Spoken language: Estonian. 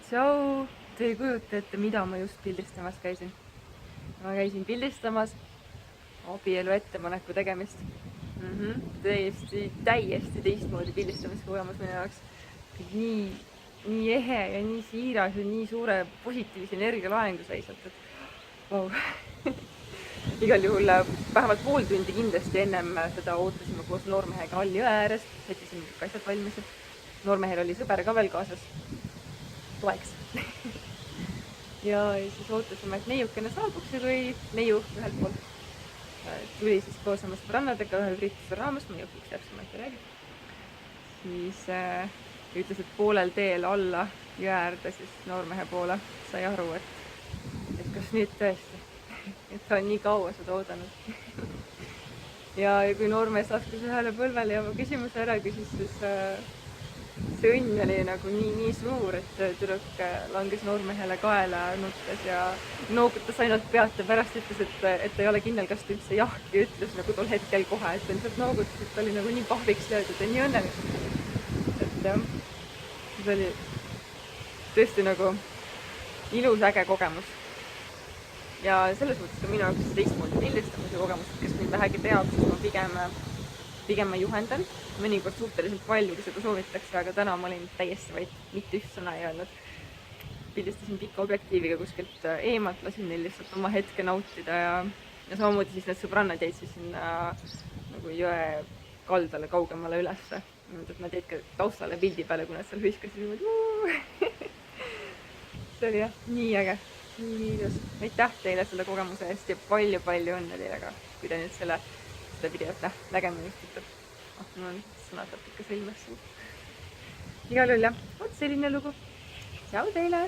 Tšau! Te ei kujuta ette, mida ma just pildistamas käisin. Ma käisin pildistamas abielu ettepaneku tegemist. Täiesti teistmoodi pildistamiskogemus minu jaoks. Nii ehe ja nii siiras ja nii suure positiivse energialaengu seisalt, et wow. Igal juhul vähemalt pool tundi kindlasti ennem seda ootasime koos noormehega all jõe ääres, sättisime kõik asjad valmis. Noormehel oli sõber ka veel kaasas toeks. ja siis ootasime, et neiukene saabuks ja kui neiu ühelt poolt tuli siis koos oma sõbrannadega ühel ürituse raames, ma jõukiks täpsemalt ei räägi, siis ütles, et poolel teel alla jõe äärde siis noormehe poole sai aru, et kas nüüd tõesti, et ta on nii kaua seda oodanud. ja kui noormees astus ühele põlvele ja küsimuse ära küsis, siis see õnn oli nagu nii suur, et tüdruk langes noormehele kaela nuttes ja noogutas ainult pead ja pärast ütles, et ta ei ole kindel, kas ta üldse jahki ütles nagu tol hetkel kohe, et ta lihtsalt noogutas, et ta oli nagu nii pahviks löödud ja nii õnnelik. Et jah, see oli tõesti nagu ilus äge kogemus. Ja selles mõttes ka minu jaoks teistmoodi pildistamise kogemus, kes mind vähegi teab, siis ma pigem ma juhendan, mõnikord suhteliselt palju, kui seda soovitakse, aga täna ma olin täiesti vaid, mitte üht sõna ei öelnud. Pildistasin pika objektiiviga kuskilt eemalt, lasin neil lihtsalt oma hetke nautida ja samamoodi siis need sõbrannad jäid siis sinna nagu jõe kaldale kaugemale ülesse. Et nad jäid ka taustale pildi peale, kui nad seal hüiskasid. See oli jah, nii äge, nii ilus. Aitäh teile selle kogemuse eest ja palju õnne teile ka, kui te nüüd seda videot nägema juhtitud. Mul on sõnad ikka sõlmes siin. Igal juhul jah, selline lugu. Tšau teile!